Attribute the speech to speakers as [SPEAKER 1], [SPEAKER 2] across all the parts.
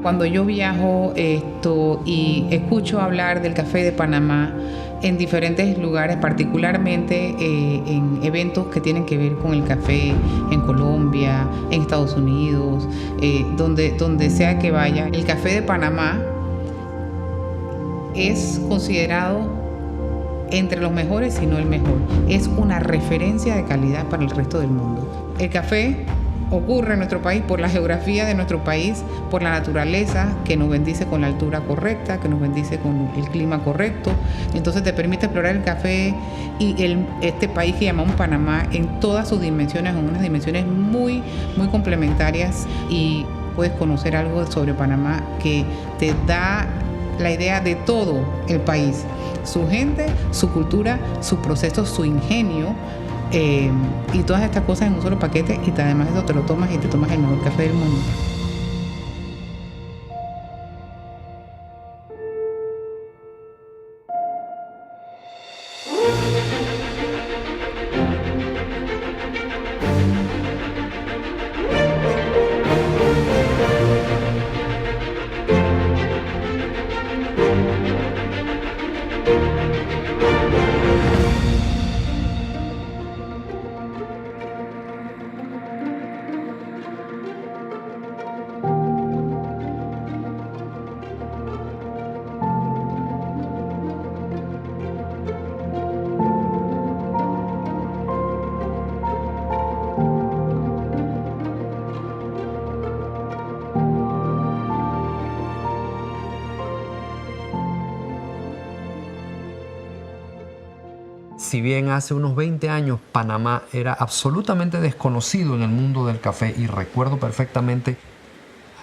[SPEAKER 1] Cuando yo viajo y escucho hablar del café de Panamá en diferentes lugares, particularmente en eventos que tienen que ver con el café en Colombia, en Estados Unidos, donde sea que vaya, el café de Panamá es considerado entre los mejores, si no el mejor. Es una referencia de calidad para el resto del mundo. El café ocurre en nuestro país por la geografía de nuestro país, por la naturaleza que nos bendice con la altura correcta, que nos bendice con el clima correcto. Entonces te permite explorar el café y este país que llamamos Panamá en todas sus dimensiones, en unas dimensiones muy, muy complementarias, y puedes conocer algo sobre Panamá que te da la idea de todo el país, su gente, su cultura, sus procesos, su ingenio, y todas estas cosas en un solo paquete, y además eso te lo tomas y te tomas el mejor café del mundo.
[SPEAKER 2] Si bien hace unos 20 años Panamá era absolutamente desconocido en el mundo del café, y recuerdo perfectamente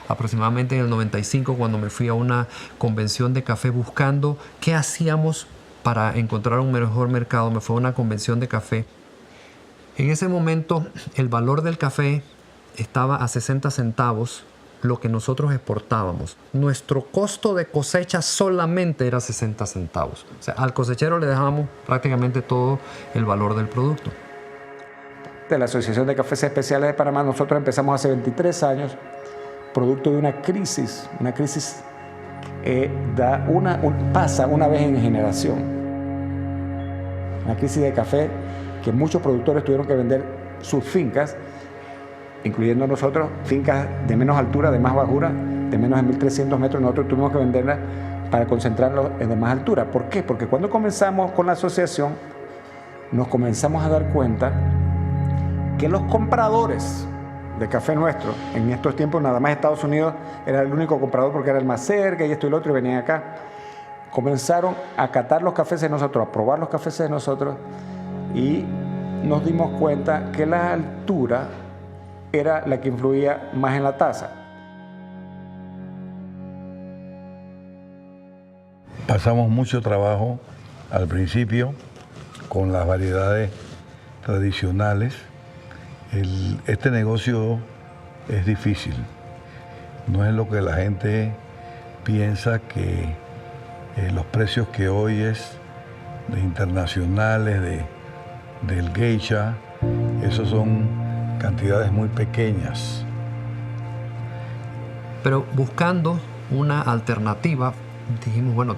[SPEAKER 2] aproximadamente en el 95 cuando me fui a una convención de café buscando qué hacíamos para encontrar un mejor mercado, me fue a una convención de café. En ese momento el valor del café estaba a 60 centavos lo que nosotros exportábamos. Nuestro costo de cosecha solamente era 60 centavos. O sea, al cosechero le dejábamos prácticamente todo el valor del producto.
[SPEAKER 3] De la Asociación de Cafés Especiales de Panamá, nosotros empezamos hace 23 años, producto de una crisis pasa una vez en generación. Una crisis de café que muchos productores tuvieron que vender sus fincas, incluyendo nosotros, fincas de menos altura, de más bajura, de menos de 1.300 metros, nosotros tuvimos que venderlas para concentrarlos en de más altura. ¿Por qué? Porque cuando comenzamos con la asociación, nos comenzamos a dar cuenta que los compradores de café nuestro, en estos tiempos nada más Estados Unidos era el único comprador porque era el más cerca y esto y lo otro, y venían acá, comenzaron a catar los cafés de nosotros, a probar los cafés de nosotros, y nos dimos cuenta que la altura era la que influía más en la taza.
[SPEAKER 4] Pasamos mucho trabajo al principio con las variedades tradicionales. Este negocio es difícil. No es lo que la gente piensa, que los precios que hoy es de internacionales, del geisha, esos son cantidades muy pequeñas.
[SPEAKER 2] Pero buscando una alternativa, dijimos, bueno,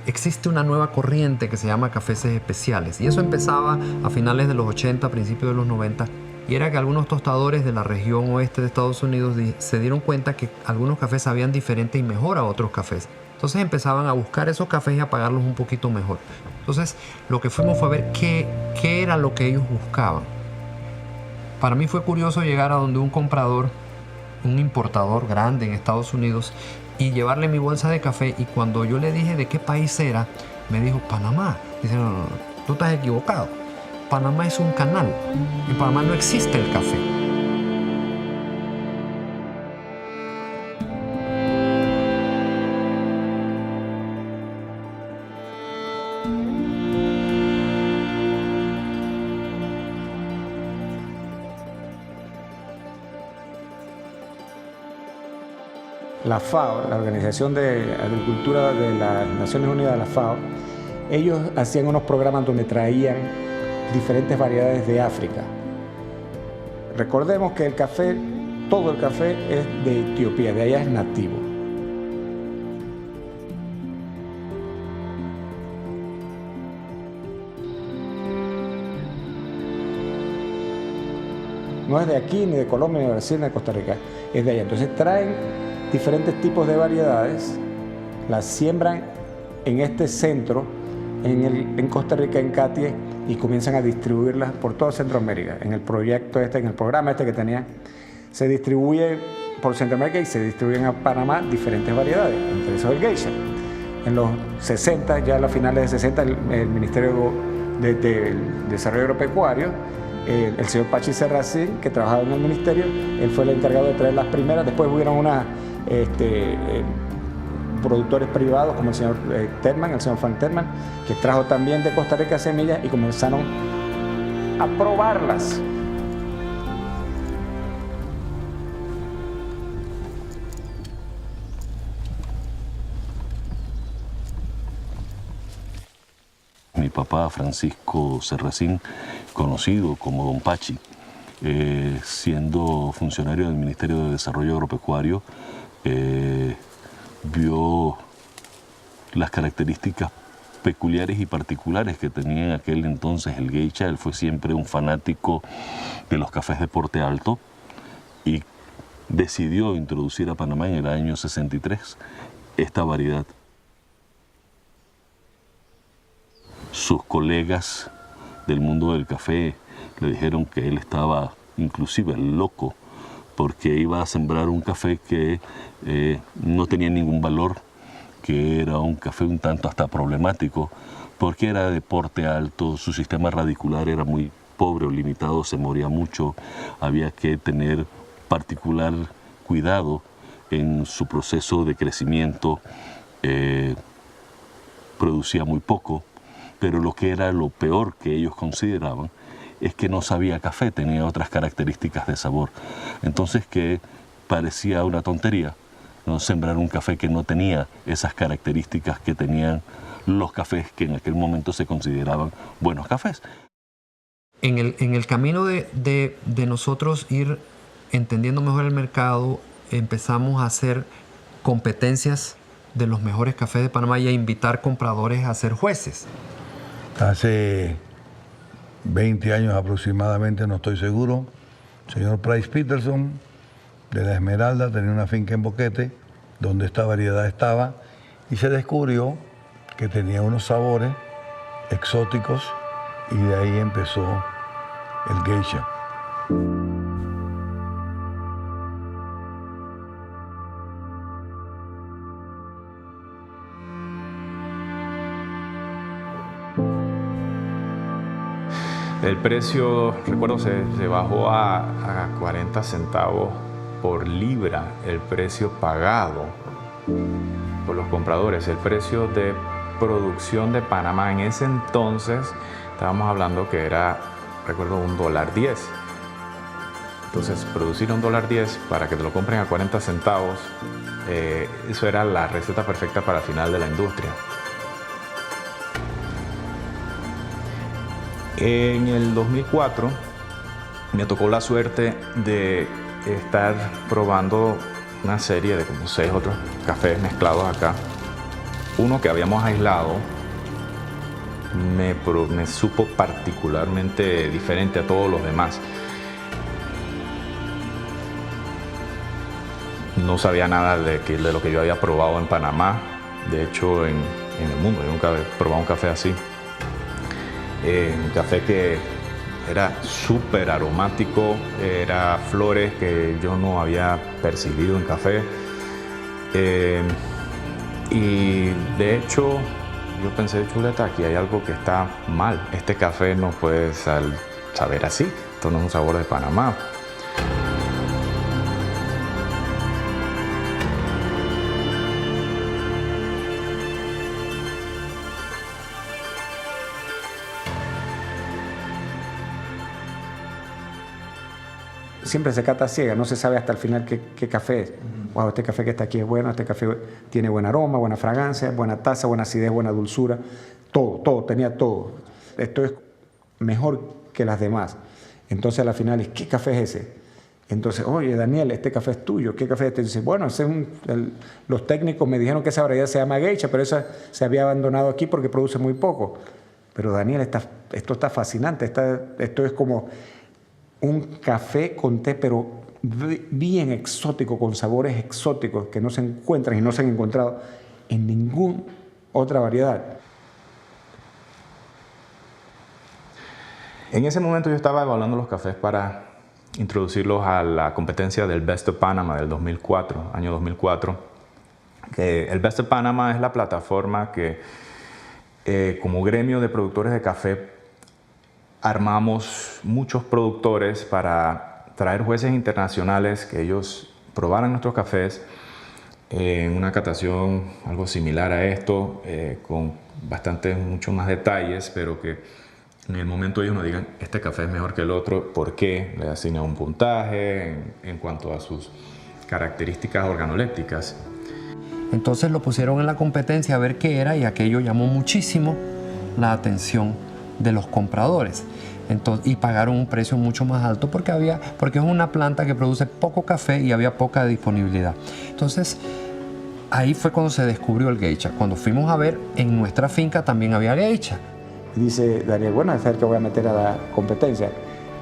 [SPEAKER 2] existe una nueva corriente que se llama cafés especiales, y eso empezaba a finales de los 80, principios de los 90, y era que algunos tostadores de la región oeste de Estados Unidos se dieron cuenta que algunos cafés sabían diferente y mejor a otros cafés. Entonces empezaban a buscar esos cafés y a pagarlos un poquito mejor. Entonces lo que fuimos fue a ver qué era lo que ellos buscaban. Para mí fue curioso llegar a donde un comprador, un importador grande en Estados Unidos, y llevarle mi bolsa de café, y cuando yo le dije de qué país era, me dijo Panamá. Dice, no, tú estás equivocado. Panamá es un canal. En Panamá no existe el café.
[SPEAKER 3] La FAO, la Organización de Agricultura de las Naciones Unidas, la FAO, ellos hacían unos programas donde traían diferentes variedades de África. Recordemos que el café, todo el café es de Etiopía, de allá es nativo. no es de aquí, ni de Colombia, ni de Brasil, ni de Costa Rica, es de allá. Entonces traen diferentes tipos de variedades, las siembran en este centro, en Costa Rica, en Catie, y comienzan a distribuirlas por toda Centroamérica. En el proyecto en el programa que tenían, se distribuye por Centroamérica y se distribuyen a Panamá diferentes variedades, entre eso el geisha. En los 60, ya a las finales de 60, el Ministerio de Desarrollo Agropecuario, el señor Pachi Serracín, que trabajaba en el ministerio, él fue el encargado de traer las primeras. Después hubieron productores privados como el señor Terman, el señor Frank Terman, que trajo también de Costa Rica semillas y comenzaron a probarlas.
[SPEAKER 5] Mi papá, Francisco Serracín, conocido como Don Pachi, siendo funcionario del Ministerio de Desarrollo Agropecuario, vio las características peculiares y particulares que tenía en aquel entonces el geisha. Él fue siempre un fanático de los cafés de porte alto y decidió introducir a Panamá en el año 63 esta variedad. Sus colegas del mundo del café le dijeron que él estaba inclusive loco porque iba a sembrar un café que no tenía ningún valor, que era un café un tanto hasta problemático, porque era de porte alto, su sistema radicular era muy pobre o limitado, se moría mucho, había que tener particular cuidado en su proceso de crecimiento, producía muy poco. Pero lo que era lo peor que ellos consideraban es que no sabía café, tenía otras características de sabor. Entonces que parecía una tontería, ¿no?, sembrar un café que no tenía esas características que tenían los cafés que en aquel momento se consideraban buenos cafés.
[SPEAKER 2] En el camino de nosotros ir entendiendo mejor el mercado, empezamos a hacer competencias de los mejores cafés de Panamá y a invitar compradores a ser jueces.
[SPEAKER 4] Hace 20 años aproximadamente, no estoy seguro, el señor Price Peterson de La Esmeralda tenía una finca en Boquete donde esta variedad estaba y se descubrió que tenía unos sabores exóticos y de ahí empezó el geisha.
[SPEAKER 6] El precio, recuerdo, se bajó a 40 centavos por libra, el precio pagado por los compradores. El precio de producción de Panamá en ese entonces, estábamos hablando que era, recuerdo, $1.10. Entonces, producir $1.10 para que te lo compren a 40 centavos, eso era la receta perfecta para el final de la industria. En el 2004 me tocó la suerte de estar probando una serie de como 6 otros cafés mezclados acá. Uno que habíamos aislado me supo particularmente diferente a todos los demás. No sabía nada de lo que yo había probado en Panamá. De hecho, en el mundo yo nunca había probado un café así. Un café que era súper aromático, era flores que yo no había percibido en café. Y de hecho, yo pensé, chuleta, aquí hay algo que está mal. Este café no puede saber así. Esto no es un sabor de Panamá.
[SPEAKER 3] Siempre se cata ciega, no se sabe hasta el final qué café es. Wow, este café que está aquí es bueno, este café tiene buen aroma, buena fragancia, buena taza, buena acidez, buena dulzura. Todo, tenía todo. Esto es mejor que las demás. Entonces a la final es, ¿qué café es ese? Entonces, oye, Daniel, este café es tuyo, ¿qué café es este? Dice, bueno, ese es los técnicos me dijeron que esa variedad se llama geisha, pero esa se había abandonado aquí porque produce muy poco. Pero Daniel, esto está fascinante, esto es como un café con té, pero bien exótico, con sabores exóticos que no se encuentran y no se han encontrado en ninguna otra variedad.
[SPEAKER 6] En ese momento yo estaba evaluando los cafés para introducirlos a la competencia del Best of Panama del 2004, año 2004. Que el Best of Panama es la plataforma que como gremio de productores de café armamos muchos productores para traer jueces internacionales que ellos probaran nuestros cafés en una catación algo similar a esto, con mucho más detalles, pero que en el momento ellos nos digan, este café es mejor que el otro, ¿por qué? Le asignan un puntaje en cuanto a sus características organolépticas.
[SPEAKER 2] Entonces lo pusieron en la competencia a ver qué era y aquello llamó muchísimo la atención de los compradores. Y pagaron un precio mucho más alto porque es una planta que produce poco café y había poca disponibilidad. Entonces ahí fue cuando se descubrió el geisha. Cuando fuimos a ver, en nuestra finca también había geisha.
[SPEAKER 3] Y dice Daniel, bueno, es el que voy a meter a la competencia.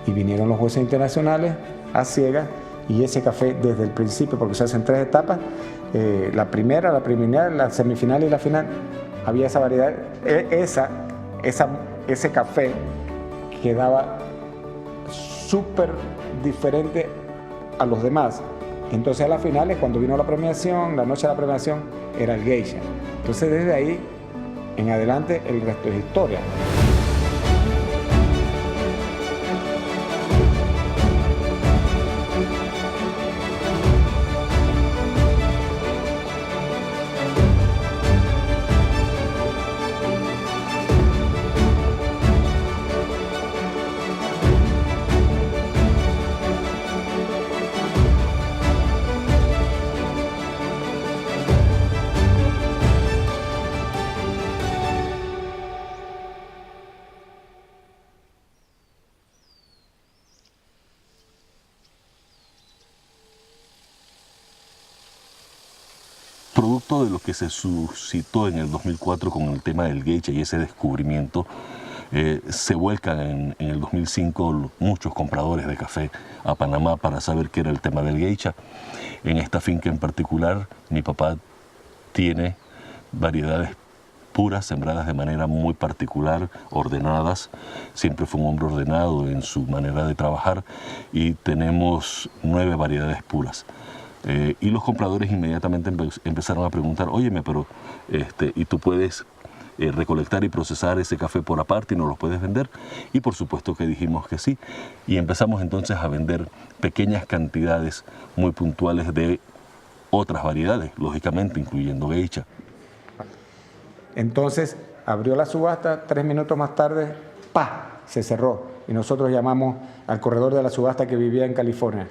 [SPEAKER 3] Y vinieron los jueces internacionales a ciegas, y ese café desde el principio, porque se hacen 3 etapas, la primera, la preliminar, la semifinal y la final, había esa variedad, ese café quedaba súper diferente a los demás. Entonces a las finales, cuando vino la premiación, la noche de la premiación, era el geisha. Entonces desde ahí en adelante el resto es historia.
[SPEAKER 5] Producto de lo que se suscitó en el 2004 con el tema del geisha y ese descubrimiento, se vuelcan en el 2005 muchos compradores de café a Panamá para saber qué era el tema del geisha. En esta finca en particular, mi papá tiene variedades puras, sembradas de manera muy particular, ordenadas. Siempre fue un hombre ordenado en su manera de trabajar y tenemos 9 variedades puras. Y los compradores inmediatamente empezaron a preguntar, óyeme, pero ¿y tú puedes recolectar y procesar ese café por aparte y nos lo puedes vender? Y por supuesto que dijimos que sí. Y empezamos entonces a vender pequeñas cantidades muy puntuales de otras variedades, lógicamente incluyendo geisha.
[SPEAKER 3] Entonces abrió la subasta, 3 minutos más tarde, ¡pah!, se cerró. Y nosotros llamamos al corredor de la subasta que vivía en California.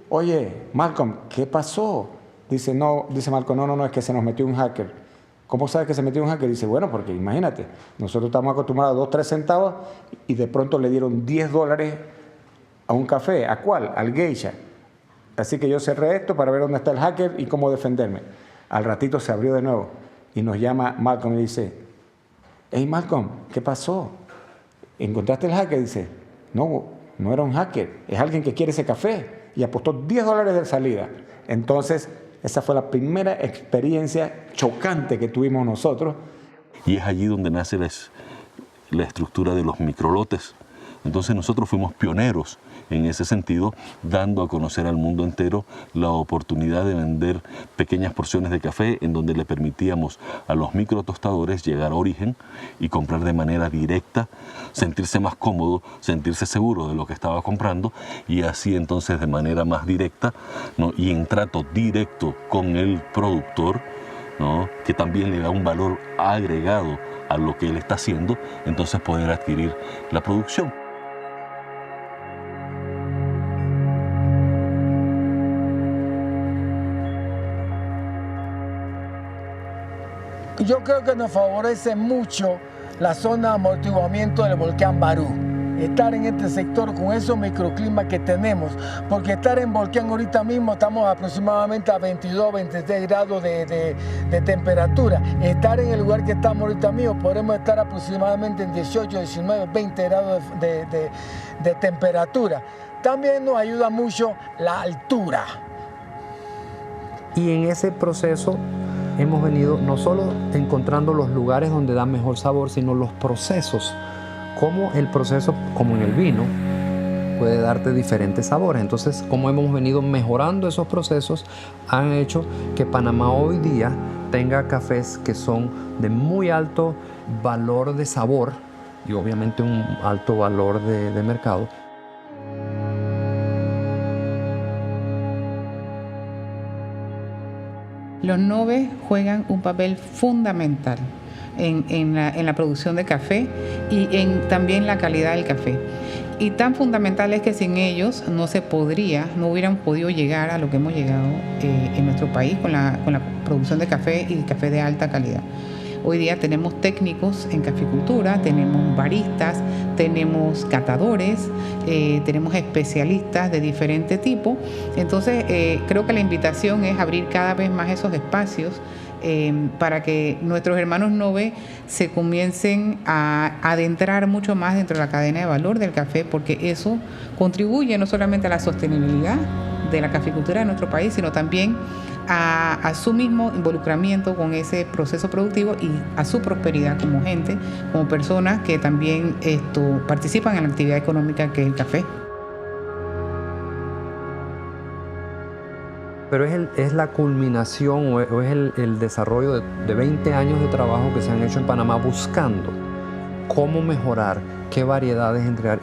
[SPEAKER 3] Oye, Malcolm, ¿qué pasó? Dice Malcolm, no, es que se nos metió un hacker. ¿Cómo sabes que se metió un hacker? Dice, bueno, porque imagínate, nosotros estamos acostumbrados a 2, 3 centavos y de pronto le dieron $10 a un café. ¿A cuál? Al geisha. Así que yo cerré esto para ver dónde está el hacker y cómo defenderme. Al ratito se abrió de nuevo y nos llama Malcolm y dice, hey Malcolm, ¿qué pasó? ¿Encontraste el hacker? Dice, no era un hacker, es alguien que quiere ese café. Y apostó $10 de salida. Entonces, esa fue la primera experiencia chocante que tuvimos nosotros.
[SPEAKER 5] Y es allí donde nace la estructura de los microlotes. Entonces nosotros fuimos pioneros en ese sentido, dando a conocer al mundo entero la oportunidad de vender pequeñas porciones de café en donde le permitíamos a los microtostadores llegar a origen y comprar de manera directa, sentirse más cómodo, sentirse seguro de lo que estaba comprando y así entonces de manera más directa, ¿no?, y en trato directo con el productor, ¿no?, que también le da un valor agregado a lo que él está haciendo, entonces poder adquirir la producción.
[SPEAKER 7] Yo creo que nos favorece mucho la zona de amortiguamiento del volcán Barú. Estar en este sector con esos microclimas que tenemos, porque estar en volcán ahorita mismo estamos aproximadamente a 22, 23 grados de temperatura. Estar en el lugar que estamos ahorita mismo podemos estar aproximadamente en 18, 19, 20 grados de temperatura. también nos ayuda mucho la altura.
[SPEAKER 2] Y en ese proceso hemos venido no solo encontrando los lugares donde da mejor sabor, sino los procesos. Como el proceso, como en el vino, puede darte diferentes sabores. Entonces, como hemos venido mejorando esos procesos, han hecho que Panamá hoy día tenga cafés que son de muy alto valor de sabor y obviamente un alto valor de mercado.
[SPEAKER 1] Los Nove juegan un papel fundamental en la producción de café y también la calidad del café. Y tan fundamental es que sin ellos no hubieran podido llegar a lo que hemos llegado en nuestro país con la producción de café y café de alta calidad. Hoy día tenemos técnicos en caficultura, tenemos baristas, tenemos catadores, tenemos especialistas de diferente tipo. Entonces, creo que la invitación es abrir cada vez más esos espacios para que nuestros hermanos Nove se comiencen a adentrar mucho más dentro de la cadena de valor del café, porque eso contribuye no solamente a la sostenibilidad de la caficultura de nuestro país, sino también a su mismo involucramiento con ese proceso productivo y a su prosperidad como gente, como personas que también participan en la actividad económica que es el café.
[SPEAKER 2] Pero es la culminación o es el desarrollo de 20 años de trabajo que se han hecho en Panamá buscando cómo mejorar, qué variedades entregar,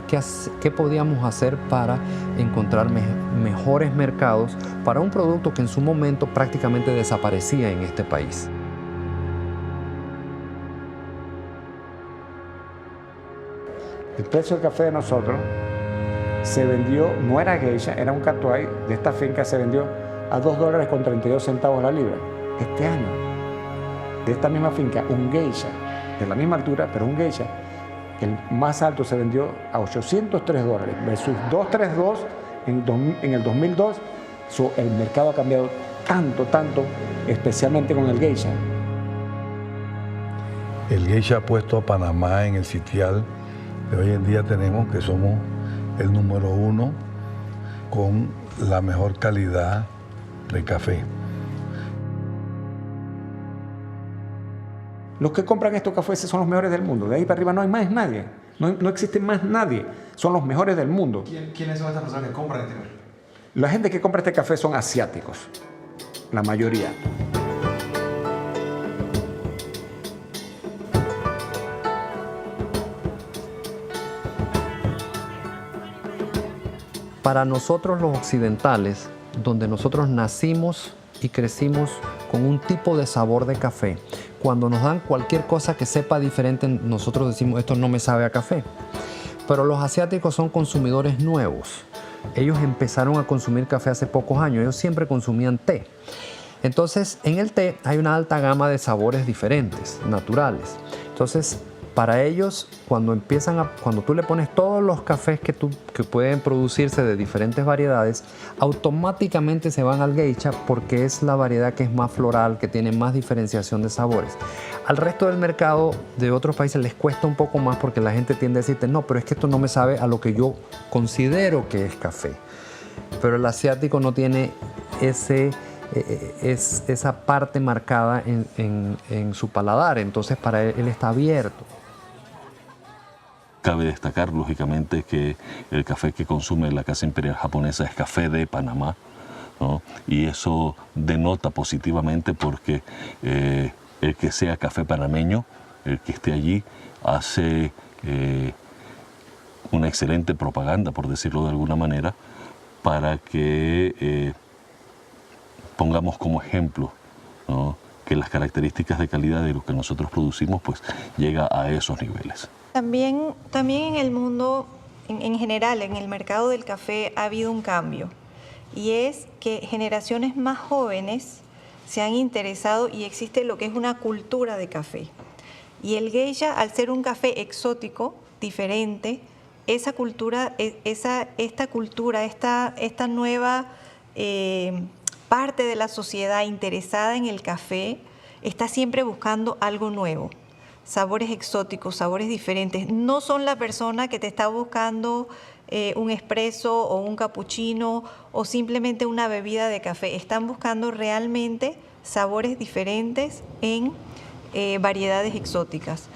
[SPEAKER 2] qué podíamos hacer para encontrar mejores mercados para un producto que en su momento prácticamente desaparecía en este país.
[SPEAKER 3] El precio del café de nosotros se vendió, no era geisha, era un catuay de esta finca, se vendió a $2.32 la libra. Este año, de esta misma finca, un geisha, de la misma altura, pero un geisha, el más alto se vendió a $803 versus $232 en el 2002. El mercado ha cambiado tanto, especialmente con el geisha.
[SPEAKER 4] El geisha ha puesto a Panamá en el sitial que hoy en día tenemos, que somos el número 1 con la mejor calidad de café.
[SPEAKER 3] Los que compran estos cafés son los mejores del mundo. De ahí para arriba no hay más nadie. No existe más nadie. Son los mejores del mundo.
[SPEAKER 8] ¿Quiénes son estas personas que compran este café?
[SPEAKER 3] La gente que compra este café son asiáticos. La mayoría.
[SPEAKER 2] Para nosotros los occidentales, donde nosotros nacimos y crecimos con un tipo de sabor de café, cuando nos dan cualquier cosa que sepa diferente, nosotros decimos esto no me sabe a café. Pero los asiáticos son consumidores nuevos. Ellos empezaron a consumir café hace pocos años, ellos siempre consumían té. Entonces, en el té hay una alta gama de sabores diferentes, naturales. Entonces, para ellos, cuando tú le pones todos los cafés que pueden producirse de diferentes variedades, automáticamente se van al geisha porque es la variedad que es más floral, que tiene más diferenciación de sabores. Al resto del mercado de otros países les cuesta un poco más porque la gente tiende a decirte, no, pero es que esto no me sabe a lo que yo considero que es café. Pero el asiático no tiene esa parte marcada en su paladar, entonces para él está abierto.
[SPEAKER 5] Cabe destacar, lógicamente, que el café que consume la Casa Imperial Japonesa es café de Panamá, ¿no? Y eso denota positivamente porque el que sea café panameño, el que esté allí, hace una excelente propaganda, por decirlo de alguna manera, para que pongamos como ejemplo, ¿no?, que las características de calidad de lo que nosotros producimos pues llega a esos niveles.
[SPEAKER 9] También en el mundo, en general, en el mercado del café ha habido un cambio, y es que generaciones más jóvenes se han interesado y existe lo que es una cultura de café. Y el geisha, al ser un café exótico, diferente, esta nueva parte de la sociedad interesada en el café está siempre buscando algo nuevo. Sabores exóticos, sabores diferentes. No son la persona que te está buscando un espresso o un cappuccino o simplemente una bebida de café. Están buscando realmente sabores diferentes en variedades exóticas.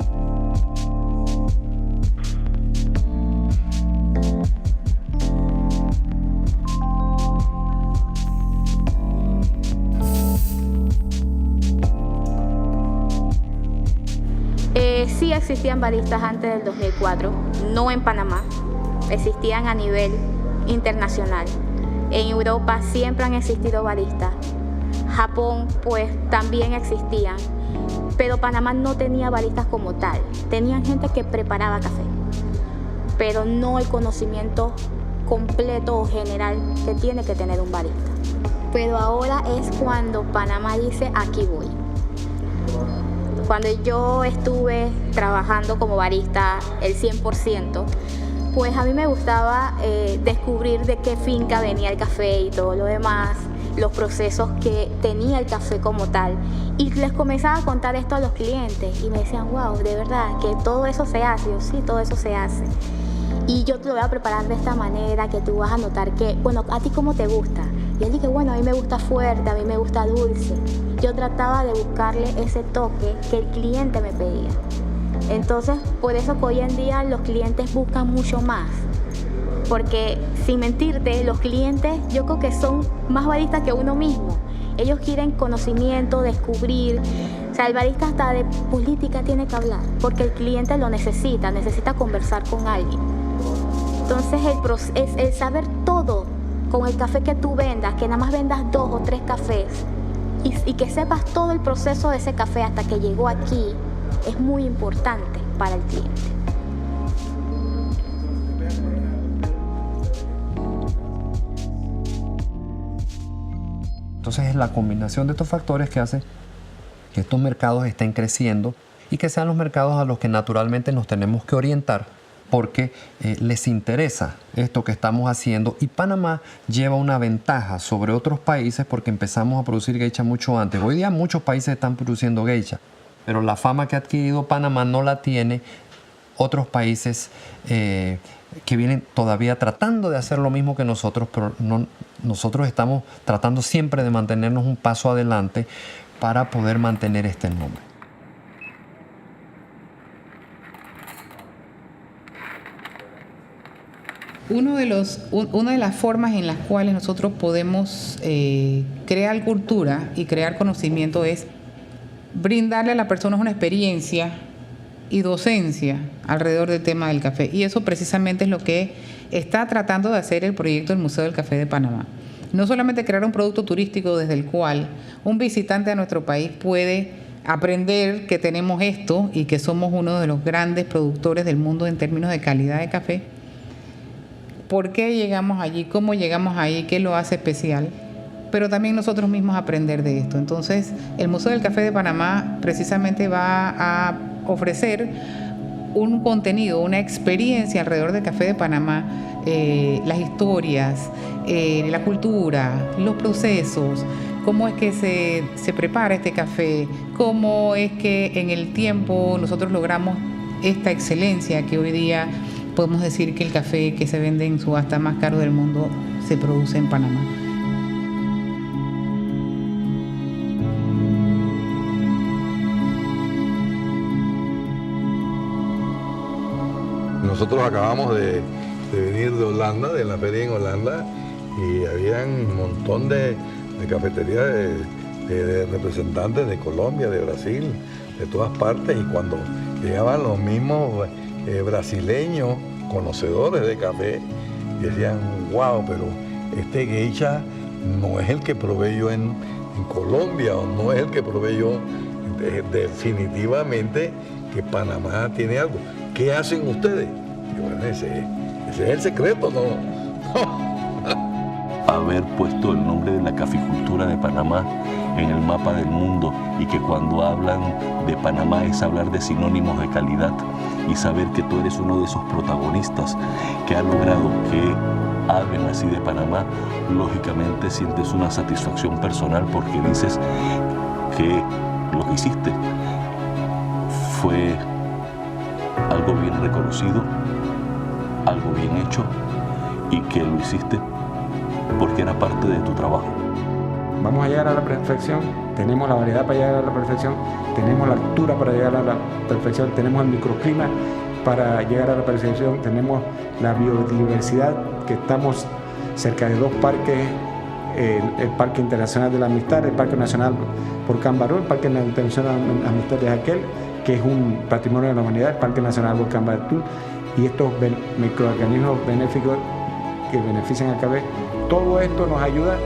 [SPEAKER 10] Sí existían baristas antes del 2004, no en Panamá, existían a nivel internacional. En Europa siempre han existido baristas, Japón pues también existían, pero Panamá no tenía baristas como tal, tenían gente que preparaba café, pero no el conocimiento completo o general que tiene que tener un barista. Pero ahora es cuando Panamá dice, aquí voy. Cuando yo estuve trabajando como barista el 100%, pues a mí me gustaba descubrir de qué finca venía el café y todo lo demás, los procesos que tenía el café como tal. Y les comenzaba a contar esto a los clientes y me decían, wow, de verdad, que todo eso se hace. Yo, sí, todo eso se hace. Y yo te lo voy a preparar de esta manera que tú vas a notar que, bueno, ¿a ti cómo te gusta? Y él dije, bueno, a mí me gusta fuerte, a mí me gusta dulce. Yo trataba de buscarle ese toque que el cliente me pedía. Entonces, por eso que hoy en día los clientes buscan mucho más. Porque, sin mentirte, los clientes yo creo que son más baristas que uno mismo. Ellos quieren conocimiento, descubrir. O sea, el barista hasta de política tiene que hablar, porque el cliente lo necesita conversar con alguien. Entonces, el saber todo con el café que tú vendas, que nada más vendas 2 o 3 cafés, y que sepas todo el proceso de ese café hasta que llegó aquí, es muy importante para el cliente.
[SPEAKER 2] Entonces es la combinación de estos factores que hace que estos mercados estén creciendo y que sean los mercados a los que naturalmente nos tenemos que orientar porque les interesa esto que estamos haciendo, y Panamá lleva una ventaja sobre otros países porque empezamos a producir geisha mucho antes. Hoy día muchos países están produciendo geisha, pero la fama que ha adquirido Panamá no la tiene otros países que vienen todavía tratando de hacer lo mismo que nosotros, pero nosotros estamos tratando siempre de mantenernos un paso adelante para poder mantener este nombre.
[SPEAKER 1] Una de las formas en las cuales nosotros podemos crear cultura y crear conocimiento es brindarle a las personas una experiencia y docencia alrededor del tema del café. Y eso precisamente es lo que está tratando de hacer el proyecto del Museo del Café de Panamá. No solamente crear un producto turístico desde el cual un visitante a nuestro país puede aprender que tenemos esto y que somos uno de los grandes productores del mundo en términos de calidad de café. ¿Por qué llegamos allí? ¿Cómo llegamos ahí? ¿Qué lo hace especial? Pero también nosotros mismos aprender de esto. Entonces, el Museo del Café de Panamá precisamente va a ofrecer un contenido, una experiencia alrededor del Café de Panamá, las historias, la cultura, los procesos, cómo es que se prepara este café, cómo es que en el tiempo nosotros logramos esta excelencia que hoy día podemos decir que el café que se vende en subasta más caro del mundo se produce en Panamá.
[SPEAKER 4] Nosotros acabamos de venir de Holanda, de la feria en Holanda, y habían un montón de cafeterías de representantes de Colombia, de Brasil, de todas partes, y cuando llegaban los mismos brasileños, conocedores de café, decían, wow, pero este geisha no es el que probé yo en Colombia, o no es el que probé yo. Definitivamente que Panamá tiene algo. ¿Qué hacen ustedes? Y bueno, ese es el secreto, ¿no?
[SPEAKER 5] Haber puesto el nombre de la caficultura de Panamá en el mapa del mundo, y que cuando hablan de Panamá es hablar de sinónimos de calidad, y saber que tú eres uno de esos protagonistas que ha logrado que hablen así de Panamá, lógicamente sientes una satisfacción personal porque dices que lo que hiciste fue algo bien reconocido, algo bien hecho y que lo hiciste porque era parte de tu trabajo.
[SPEAKER 3] Vamos a llegar a la perfección, tenemos la variedad para llegar a la perfección, tenemos la altura para llegar a la perfección, tenemos el microclima para llegar a la perfección, tenemos la biodiversidad, que estamos cerca de 2 parques, el Parque Internacional de la Amistad, el Parque Nacional Volcán Barú, el Parque Internacional de la Amistad es aquel, que es un patrimonio de la humanidad, el Parque Nacional Volcán Barú, y estos microorganismos benéficos que benefician al café. Todo esto nos ayuda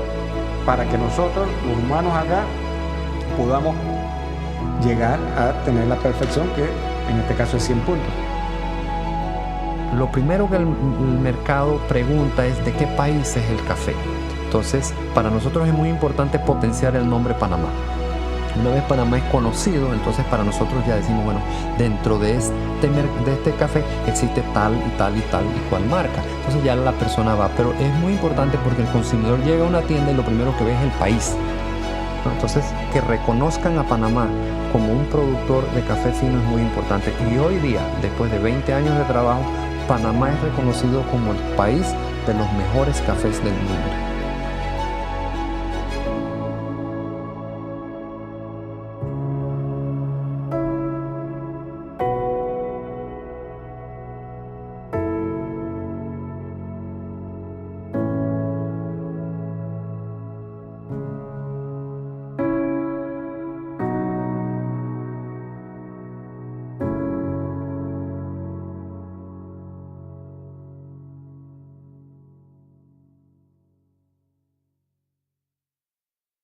[SPEAKER 3] para que nosotros, los humanos acá, podamos llegar a tener la perfección, que en este caso es 100 puntos.
[SPEAKER 2] Lo primero que el mercado pregunta es de qué país es el café. Entonces, para nosotros es muy importante potenciar el nombre Panamá. Una vez Panamá es conocido, entonces para nosotros ya decimos, bueno, dentro de este café existe tal y tal y tal y cual marca. Entonces ya la persona va, pero es muy importante porque el consumidor llega a una tienda y lo primero que ve es el país, ¿no? Entonces, que reconozcan a Panamá como un productor de café fino es muy importante. Y hoy día, después de 20 años de trabajo, Panamá es reconocido como el país de los mejores cafés del mundo.